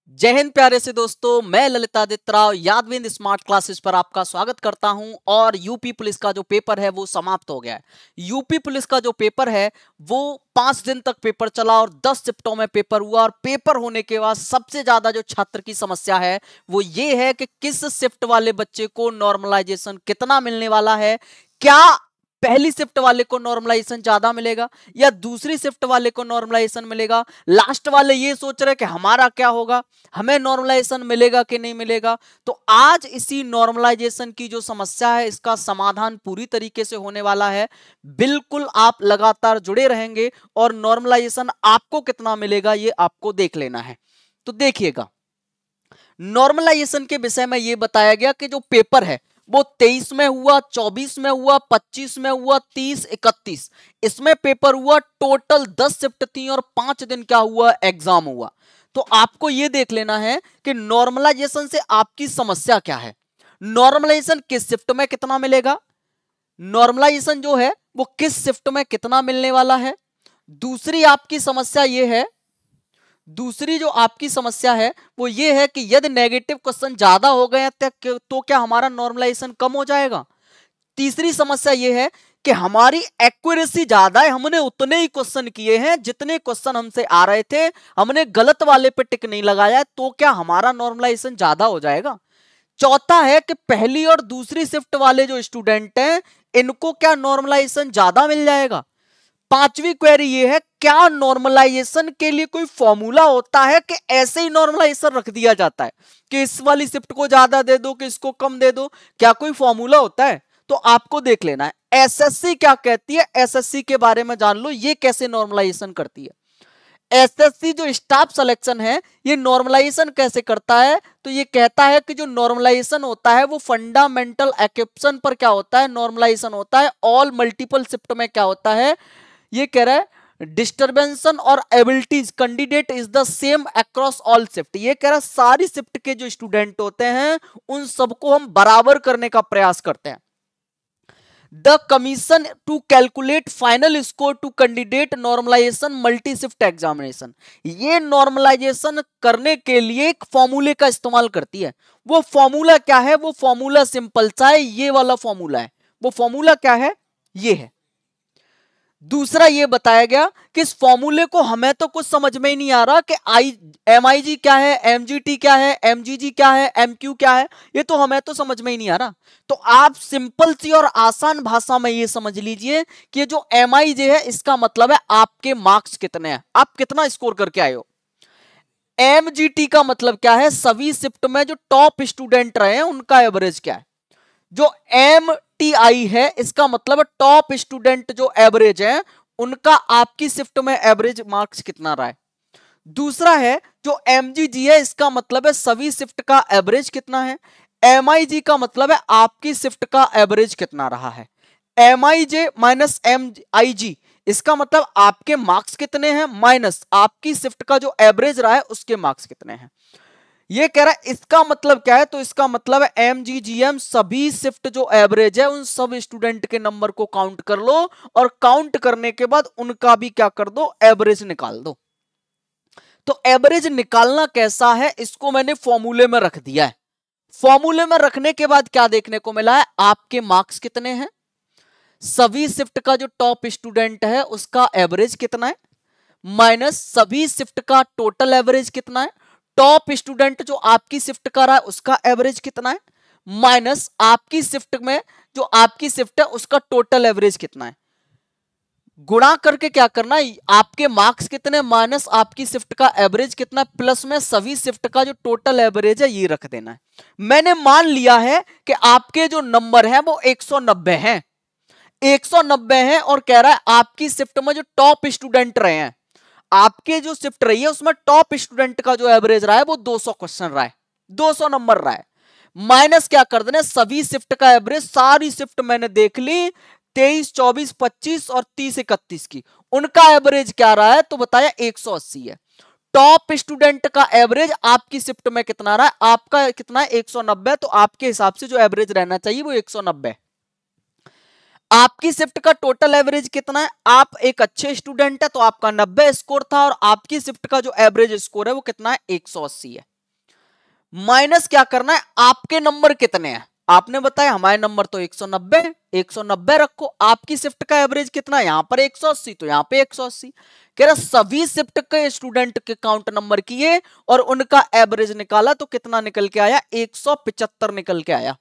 जय हिंद प्यारे से दोस्तों, मैं ललितादित्य राव यादविंद स्मार्ट क्लासेस पर आपका स्वागत करता हूं। और यूपी पुलिस का जो पेपर है वो समाप्त हो गया है। यूपी पुलिस का जो पेपर है वो 5 दिन तक पेपर चला और 10 शिफ्टों में पेपर हुआ। और पेपर होने के बाद सबसे ज्यादा जो छात्र की समस्या है वो ये है कि किस शिफ्ट वाले बच्चे को नॉर्मलाइजेशन कितना मिलने वाला है। क्या पहली शिफ्ट वाले को नॉर्मलाइजेशन ज्यादा मिलेगा या दूसरी शिफ्ट वाले को नॉर्मलाइजेशन मिलेगा। लास्ट वाले ये सोच रहे कि हमारा क्या होगा, हमें नॉर्मलाइजेशन मिलेगा कि नहीं मिलेगा। तो आज इसी नॉर्मलाइजेशन की जो समस्या है इसका समाधान पूरी तरीके से होने वाला है। बिल्कुल आप लगातार जुड़े रहेंगे और नॉर्मलाइजेशन आपको कितना मिलेगा ये आपको देख लेना है। तो देखिएगा, नॉर्मलाइजेशन के विषय में यह बताया गया कि जो पेपर है वो 23 में हुआ, 24 में हुआ, 25 में हुआ, 30, 31 इसमें पेपर हुआ। टोटल 10 शिफ्ट थी और 5 दिन क्या हुआ, एग्जाम हुआ। तो आपको यह देख लेना है कि नॉर्मलाइजेशन से आपकी समस्या क्या है। नॉर्मलाइजेशन किस शिफ्ट में कितना मिलेगा, नॉर्मलाइजेशन जो है वो किस शिफ्ट में कितना मिलने वाला है। दूसरी आपकी समस्या यह है, दूसरी जो आपकी समस्या है वो ये है कि यदि नेगेटिव क्वेश्चन ज्यादा हो गए तो क्या हमारा नॉर्मलाइजेशन कम हो जाएगा। तीसरी समस्या ये है कि हमारी एक्यूरेसी ज्यादा है, हमने उतने ही क्वेश्चन किए हैं जितने क्वेश्चन हमसे आ रहे थे, हमने गलत वाले पे टिक नहीं लगाया, तो क्या हमारा नॉर्मलाइजेशन ज्यादा हो जाएगा। चौथा है कि पहली और दूसरी शिफ्ट वाले जो स्टूडेंट हैं इनको क्या नॉर्मलाइजेशन ज्यादा मिल जाएगा। पांचवी क्वेरी ये है, क्या नॉर्मलाइजेशन के लिए कोई फॉर्मूला होता है कि ऐसे ही नॉर्मलाइजेशन रख दिया जाता है कि इस वाली शिफ्ट को ज्यादा दे दो कि इसको कम दे दो, क्या कोई फॉर्मूला होता है। तो आपको देख लेना है एसएससी क्या कहती है, एसएससी के बारे में जान लो ये कैसे नॉर्मलाइजेशन करती है। एसएससी जो स्टाफ सिलेक्शन है ये नॉर्मलाइजेशन कैसे करता है, तो ये कहता है कि जो नॉर्मलाइजेशन होता है वो फंडामेंटल एक्सेप्शन पर क्या होता है, नॉर्मलाइजेशन होता है। ऑल मल्टीपल शिफ्ट में क्या होता है, ये कह रहा है डिस्टर्बेंसन और abilities candidate is the same across all shift. ये कह रहा है सारी शिफ्ट के जो स्टूडेंट होते हैं उन सबको हम बराबर करने का प्रयास करते हैं। The commission to calculate final score to candidate normalisation multi shift examination, ये नॉर्मलाइजेशन करने के लिए एक फॉर्मूले का इस्तेमाल करती है। वो फॉर्मूला क्या है, वो फॉर्मूला सिंपल सा है, ये वाला फॉर्मूला है। वो फॉर्मूला क्या है, ये है। दूसरा ये बताया गया कि इस फॉर्मूले को हमें तो कुछ समझ में ही नहीं आ रहा कि एमआईजी क्या है, एमजीटी क्या है, एमजीजी क्या है, एमक्यू क्या है, ये तो हमें तो समझ में ही नहीं आ रहा। तो आप सिंपल सी और आसान भाषा में ये समझ लीजिए कि जो एमआईजे है इसका मतलब है आपके मार्क्स कितने हैं, आप कितना स्कोर करके आए हो। एमजीटी का मतलब क्या है, सभी शिफ्ट में जो टॉप स्टूडेंट रहे हैं उनका एवरेज क्या है। जो एम टी आई है इसका मतलब टॉप स्टूडेंट जो एवरेज है उनका आपकी शिफ्ट में एवरेज मार्क्स कितना रहा है। दूसरा है जो एमजीजी है इसका मतलब है सभी शिफ्ट का एवरेज कितना है। एमआईजी का मतलब है आपकी शिफ्ट का एवरेज कितना रहा है। एमआईजे माइनस एमआईजी इसका मतलब आपके मार्क्स कितने हैं माइनस आपकी शिफ्ट का जो एवरेज रहा है उसके मार्क्स कितने हैं। ये कह रहा है इसका मतलब क्या है, तो इसका मतलब है एमजीजीएम सभी शिफ्ट जो एवरेज है उन सब स्टूडेंट के नंबर को काउंट कर लो और काउंट करने के बाद उनका भी क्या कर दो, एवरेज निकाल दो। तो एवरेज निकालना कैसा है इसको मैंने फॉर्मूले में रख दिया है। फॉर्मूले में रखने के बाद क्या देखने को मिला है, आपके मार्क्स कितने हैं, सभी शिफ्ट का जो टॉप स्टूडेंट है उसका एवरेज कितना है, माइनस सभी शिफ्ट का टोटल एवरेज कितना है, टॉप स्टूडेंट जो आपकी शिफ्ट कर रहा है उसका एवरेज कितना है, माइनस आपकी शिफ्ट में जो आपकी शिफ्ट है उसका टोटल एवरेज कितना है। गुणा करके क्या करना है, आपके मार्क्स कितने माइनस आपकी शिफ्ट का एवरेज कितना प्लस में सभी शिफ्ट का जो टोटल एवरेज है ये रख देना है। मैंने मान लिया है कि आपके जो नंबर है वो 190 हैं, 190 हैं और कह रहा है आपकी शिफ्ट में जो टॉप स्टूडेंट रहे हैं, आपके जो शिफ्ट रही है उसमें टॉप स्टूडेंट का जो एवरेज रहा है वो 200 क्वेश्चन रहा है, 200 नंबर रहा है। माइनस क्या कर देना, सभी शिफ्ट का एवरेज, सारी शिफ्ट मैंने देख ली 23, 24, 25 और 30, 31 की, उनका एवरेज क्या रहा है, तो बताया 180 है। टॉप स्टूडेंट का एवरेज आपकी शिफ्ट में कितना रहा है, आपका कितना है 190, तो आपके हिसाब से जो एवरेज रहना चाहिए वो 190। आपकी शिफ्ट का टोटल एवरेज कितना है, आप एक अच्छे स्टूडेंट है तो आपका 90 स्कोर था और आपकी शिफ्ट का जो एवरेज स्कोर है वो कितना है 180 है। माइनस क्या करना है, आपके नंबर कितने हैं, आपने बताया हमारे नंबर तो 190 190 रखो, आपकी शिफ्ट का एवरेज कितना है, यहां पर 180 तो यहां पे 180। कह रहा सभी शिफ्ट के स्टूडेंट के काउंट नंबर किए और उनका एवरेज निकाला तो कितना निकल के आया, 175 निकल के आया।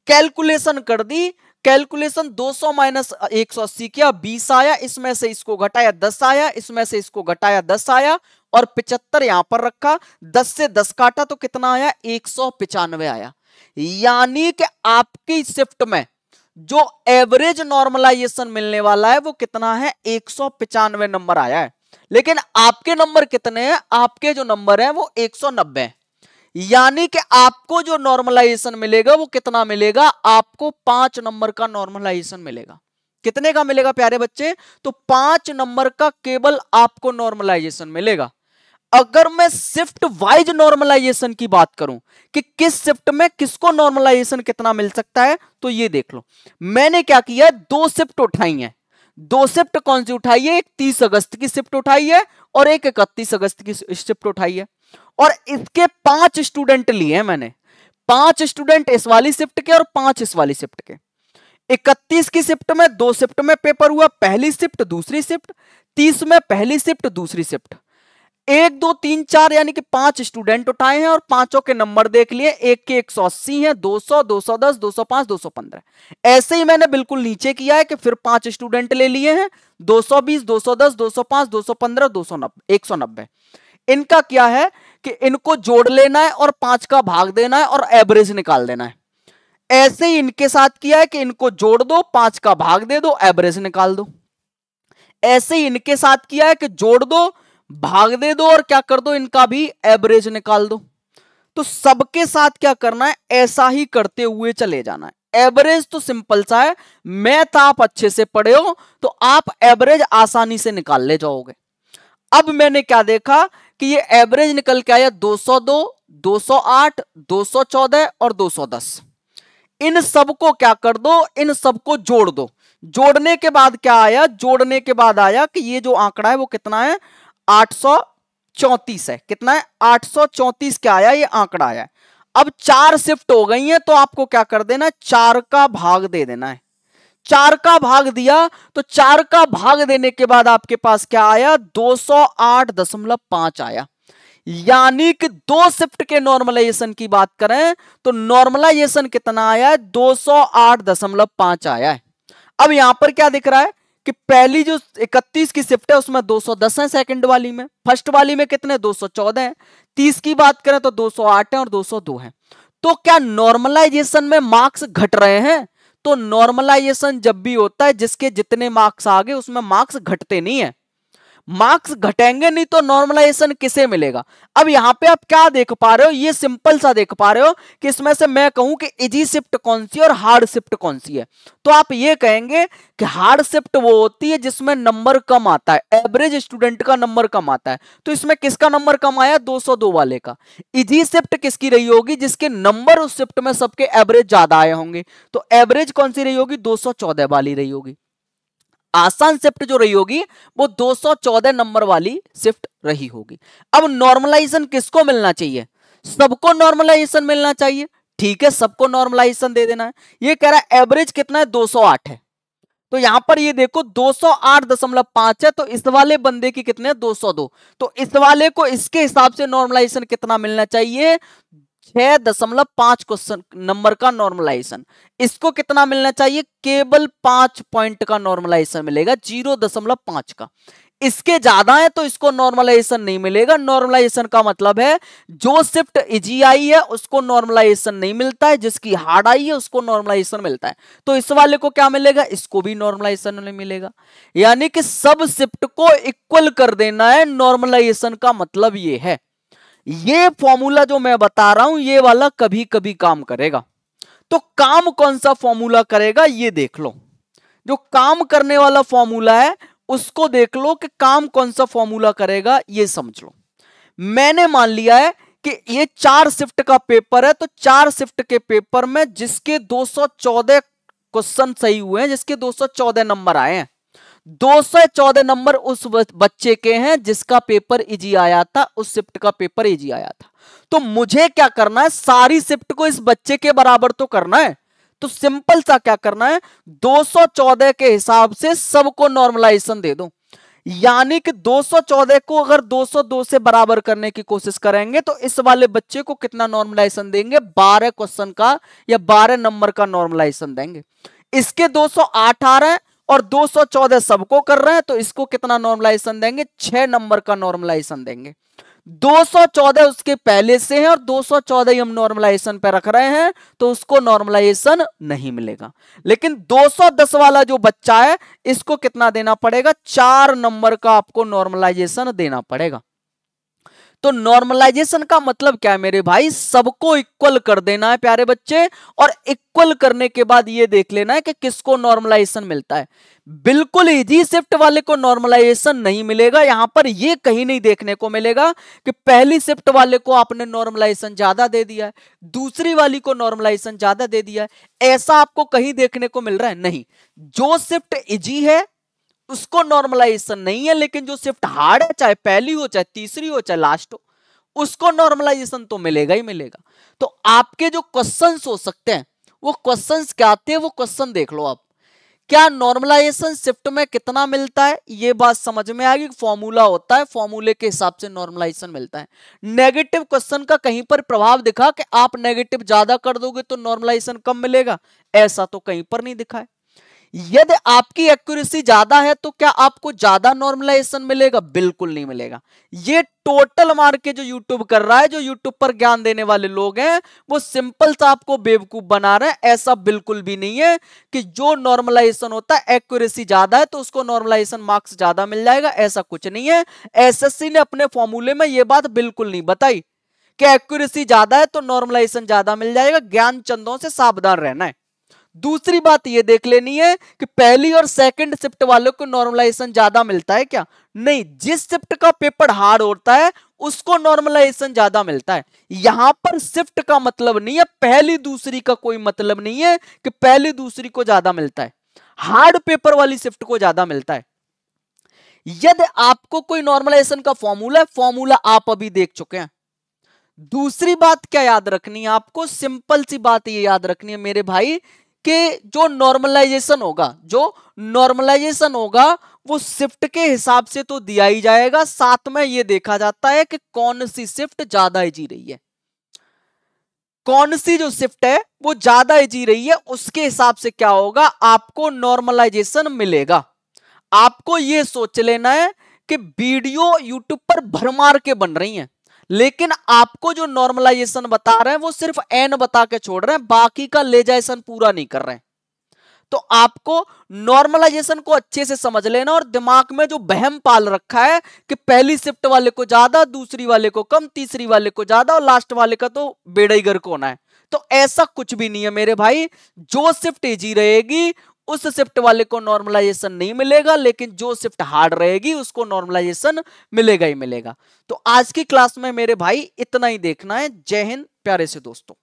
कैलकुलेशन कर दी, कैलकुलेशन 200 माइनस 180 किया, 20 आया, इसमें से इसको घटाया 10 आया, इसमें से इसको घटाया 10 आया और 75 यहां पर रखा, 10 से 10 काटा तो कितना आया, 195 आया। यानी कि आपकी शिफ्ट में जो एवरेज नॉर्मलाइजेशन मिलने वाला है वो कितना है, 195 नंबर आया है। लेकिन आपके नंबर कितने हैं, आपके जो नंबर है वो 190 है। यानी कि आपको जो नॉर्मलाइजेशन मिलेगा वो कितना मिलेगा, आपको 5 नंबर का नॉर्मलाइजेशन मिलेगा। कितने का मिलेगा प्यारे बच्चे, तो 5 नंबर का केवल आपको नॉर्मलाइजेशन मिलेगा। अगर मैं शिफ्ट वाइज नॉर्मलाइजेशन की बात करूं कि किस शिफ्ट में किसको नॉर्मलाइजेशन कितना मिल सकता है, तो ये देख लो, मैंने क्या किया, 2 शिफ्ट उठाई है। 2 शिफ्ट कौन सी उठाई है, एक 30 अगस्त की शिफ्ट उठाई है और एक 31 अगस्त की शिफ्ट उठाई है और इसके 5 स्टूडेंट लिए हैं मैंने। 5 स्टूडेंट इस वाली शिफ्ट के और 5 इस वाली शिफ्ट के। 31 की शिफ्ट में 2 शिफ्ट में पेपर हुआ, पहली शिफ्ट दूसरी शिफ्ट, 30 में पहली शिफ्ट दूसरी शिफ्ट। 1 2 3 4 यानी कि 5 स्टूडेंट उठाए हैं और पांचों के नंबर देख लिए, एक के 180 हैं, 200 210 205 215। ऐसे ही मैंने बिल्कुल नीचे किया है कि फिर 5 स्टूडेंट ले लिए हैं, 220 210 205 215 290 190। इनका क्या है कि इनको जोड़ लेना है और 5 का भाग देना है और एवरेज निकाल देना है। ऐसे ही इनके साथ किया है कि इनको जोड़ दो, 5 का भाग दे दो, एवरेज निकाल दो। ऐसे ही इनके साथ किया है कि जोड़ दो, भाग दे दो और क्या कर दो, इनका भी एवरेज निकाल दो। तो सबके साथ क्या करना है, ऐसा ही करते हुए चले जाना है। एवरेज तो सिंपल सा है, मैथ आप अच्छे से पढ़े हो तो आप एवरेज आसानी से निकाल ले जाओगे। अब मैंने क्या देखा कि ये एवरेज निकल के आया 202 208 214 और 210। इन सबको क्या कर दो, इन सबको जोड़ दो। जोड़ने के बाद क्या आया, जोड़ने के बाद आया कि ये जो आंकड़ा है वो कितना है, 834 है। कितना है, 834 क्या आया, ये आंकड़ा आया। अब 4 शिफ्ट हो गई है तो आपको क्या कर देना है, 4 का भाग दे देना है। 4 का भाग दिया तो 4 का भाग देने के बाद आपके पास क्या आया, 208.5 आया। यानी कि 2 शिफ्ट के नॉर्मलाइजेशन की बात करें तो नॉर्मलाइजेशन कितना आया है, 208.5 आया है। अब यहां पर क्या दिख रहा है कि पहली जो 31 की शिफ्ट है उसमें 210 है, सेकंड वाली में, फर्स्ट वाली में कितने 214 है, 30 की बात करें तो 208 है और 202 है। तो क्या नॉर्मलाइजेशन में मार्क्स घट रहे हैं, तो नॉर्मलाइजेशन जब भी होता है जिसके जितने मार्क्स आ गए उसमें मार्क्स घटते नहीं है। मार्क्स घटेंगे नहीं तो नॉर्मलाइजेशन किसे मिलेगा। अब यहां पे आप क्या देख पा रहे हो, ये सिंपल सा देख पा रहे हो कि इसमें से मैं कहूं कि इजी शिफ्ट कौन सी और हार्ड शिफ्ट कौन सी है, तो आप ये कहेंगे कि हार्ड शिफ्ट वो होती है जिसमें नंबर कम आता है, एवरेज स्टूडेंट का नंबर कम आता है। तो इसमें किसका नंबर कम आया, 202 वाले का। इजी शिफ्ट किसकी रही होगी, जिसके नंबर उस शिफ्ट में सबके एवरेज ज्यादा आए होंगे, तो एवरेज कौन सी रही होगी, 214 वाली रही होगी। आसान शिफ्ट जो रही होगी वो 214 नंबर वाली शिफ्ट रही होगी। अब नॉर्मलाइजेशन किसको मिलना चाहिए, सबको नॉर्मलाइजेशन मिलना चाहिए। ठीक है, सबको नॉर्मलाइजेशन दे देना है। ये कह रहा है एवरेज कितना है, 208 है। तो यहां पर ये देखो 208.5 है, तो इस वाले बंदे की कितने 202, तो इस वाले को इसके हिसाब से नॉर्मलाइजेशन कितना मिलना चाहिए, 6.5 क्वेश्चन नंबर का नॉर्मलाइजेशन। इसको कितना मिलना चाहिए, केवल 5 पॉइंट का नॉर्मलाइजेशन मिलेगा, 0.5 का। इसके ज्यादा है तो इसको नॉर्मलाइजेशन नहीं मिलेगा। नॉर्मलाइजेशन का मतलब है जो शिफ्ट इजी आई है उसको नॉर्मलाइजेशन नहीं मिलता है, जिसकी हार्ड आई है उसको नॉर्मलाइजेशन मिलता है। तो इस वाले को क्या मिलेगा, इसको भी नॉर्मलाइजेशन नहीं मिलेगा। यानी कि सब शिफ्ट को इक्वल कर देना है, नॉर्मलाइजेशन का मतलब ये है। ये फॉर्मूला जो मैं बता रहा हूं ये वाला कभी कभी काम करेगा। तो काम कौन सा फॉर्मूला करेगा ये देख लो, जो काम करने वाला फॉर्मूला है उसको देख लो कि काम कौन सा फॉर्मूला करेगा ये समझ लो। मैंने मान लिया है कि ये 4 शिफ्ट का पेपर है, तो 4 शिफ्ट के पेपर में जिसके 214 क्वेश्चन सही हुए हैं, जिसके 214 नंबर आए हैं, 214 नंबर उस बच्चे के हैं जिसका पेपर इजी आया था, उस शिफ्ट का पेपर इजी आया था। तो मुझे क्या करना है, सारी शिफ्ट को इस बच्चे के बराबर तो करना है। तो सिंपल सा क्या करना है, 214 के हिसाब से सबको नॉर्मलाइजेशन दे दो। यानी कि 214 को अगर 202 से बराबर करने की कोशिश करेंगे तो इस वाले बच्चे को कितना नॉर्मलाइजेशन देंगे, 12 क्वेश्चन का या 12 नंबर का नॉर्मलाइजेशन देंगे। इसके 208 आ रहे हैं और 214 सबको कर रहे हैं, तो इसको कितना नॉर्मलाइजेशन देंगे, 6 नंबर का नॉर्मलाइजेशन देंगे। 214 उसके पहले से है और 214 ही हम नॉर्मलाइजेशन पे रख रहे हैं, तो उसको नॉर्मलाइजेशन नहीं मिलेगा। लेकिन 210 वाला जो बच्चा है, इसको कितना देना पड़ेगा, 4 नंबर का आपको नॉर्मलाइजेशन देना पड़ेगा। तो नॉर्मलाइजेशन का मतलब क्या है मेरे भाई, सबको इक्वल कर देना है प्यारे बच्चे, और इक्वल करने के बाद ये देख लेना है कि किसको नॉर्मलाइजेशन मिलता है। बिल्कुल इजी शिफ्ट वाले को नॉर्मलाइजेशन नहीं मिलेगा। यहां पर ये कहीं नहीं देखने को मिलेगा कि पहली शिफ्ट वाले को आपने नॉर्मलाइजेशन ज्यादा दे दिया है, दूसरी वाली को नॉर्मलाइजेशन ज्यादा दे दिया है, ऐसा आपको कहीं देखने को मिल रहा है नहीं। जो शिफ्ट इजी है उसको नॉर्मलाइजेशन नहीं है, लेकिन जो शिफ्ट हार्ड है, चाहे पहली हो चाहे तीसरी हो चाहे लास्ट हो, उसको नॉर्मलाइजेशन तो मिलेगा ही मिलेगा। तो आपके जो क्वेश्चंस हो सकते हैं वो क्वेश्चंस क्या आते हैं, वो क्वेश्चन देख लो आप। क्या नॉर्मलाइजेशन शिफ्ट में कितना मिलता है, ये बात समझ में आएगी। फॉर्मूला होता है, फॉर्मूले के हिसाब से नॉर्मलाइजेशन मिलता है। नेगेटिव क्वेश्चन का कहीं पर प्रभाव दिखा कि आप नेगेटिव ज्यादा कर दोगे तो नॉर्मलाइजेशन कम मिलेगा, ऐसा तो कहीं पर नहीं दिखा है। यदि आपकी एक्यूरेसी ज्यादा है तो क्या आपको ज्यादा नॉर्मलाइजेशन मिलेगा, बिल्कुल नहीं मिलेगा। ये टोटल मार के जो यूट्यूब कर रहा है, जो यूट्यूब पर ज्ञान देने वाले लोग हैं, वो सिंपल सा आपको बेवकूफ बना रहे हैं। ऐसा बिल्कुल भी नहीं है कि जो नॉर्मलाइजेशन होता है, एक्यूरेसी ज्यादा है तो उसको नॉर्मलाइजेशन मार्क्स ज्यादा मिल जाएगा, ऐसा कुछ नहीं है। एसएससी ने अपने फॉर्मूले में ये बात बिल्कुल नहीं बताई कि एक्यूरेसी ज्यादा है तो नॉर्मलाइजेशन ज्यादा मिल जाएगा। ज्ञान चंदों से सावधान रहना है। दूसरी बात ये देख लेनी है कि पहली और सेकंड शिफ्ट वालों को नॉर्मलाइजेशन ज्यादा मिलता है क्या, नहीं। जिस शिफ्ट का पेपर हार्ड होता है उसको नॉर्मलाइजेशन ज्यादा मिलता है। यहां पर शिफ्ट का मतलब नहीं है, पहली दूसरी का कोई मतलब नहीं है कि पहली दूसरी को ज्यादा मिलता है, हार्ड पेपर वाली शिफ्ट को ज्यादा मिलता है। यदि आपको कोई नॉर्मलाइजेशन का फॉर्मूला है, फॉर्मूला आप अभी देख चुके हैं। दूसरी बात क्या याद रखनी है आपको, सिंपल सी बात ये याद रखनी है मेरे भाई कि जो नॉर्मलाइजेशन होगा वो शिफ्ट के हिसाब से तो दिया ही जाएगा, साथ में ये देखा जाता है कि कौन सी शिफ्ट ज्यादा इजी रही है, कौन सी जो शिफ्ट है वो ज्यादा इजी रही है, उसके हिसाब से क्या होगा, आपको नॉर्मलाइजेशन मिलेगा। आपको ये सोच लेना है कि वीडियो यूट्यूब पर भरमार के बन रही हैं, लेकिन आपको जो नॉर्मलाइजेशन बता रहे हैं वो सिर्फ एन बता के छोड़ रहे हैं, बाकी का लेजाइजेशन पूरा नहीं कर रहे हैं। तो आपको नॉर्मलाइजेशन को अच्छे से समझ लेना और दिमाग में जो वहम पाल रखा है कि पहली शिफ्ट वाले को ज्यादा, दूसरी वाले को कम, तीसरी वाले को ज्यादा और लास्ट वाले का तो बेड़ा ही गर्क होना है, तो ऐसा कुछ भी नहीं है मेरे भाई। जो शिफ्ट इजी रहेगी उस शिफ्ट वाले को नॉर्मलाइजेशन नहीं मिलेगा, लेकिन जो शिफ्ट हार्ड रहेगी उसको नॉर्मलाइजेशन मिलेगा ही मिलेगा। तो आज की क्लास में मेरे भाई इतना ही देखना है। जय हिंद प्यारे से दोस्तों।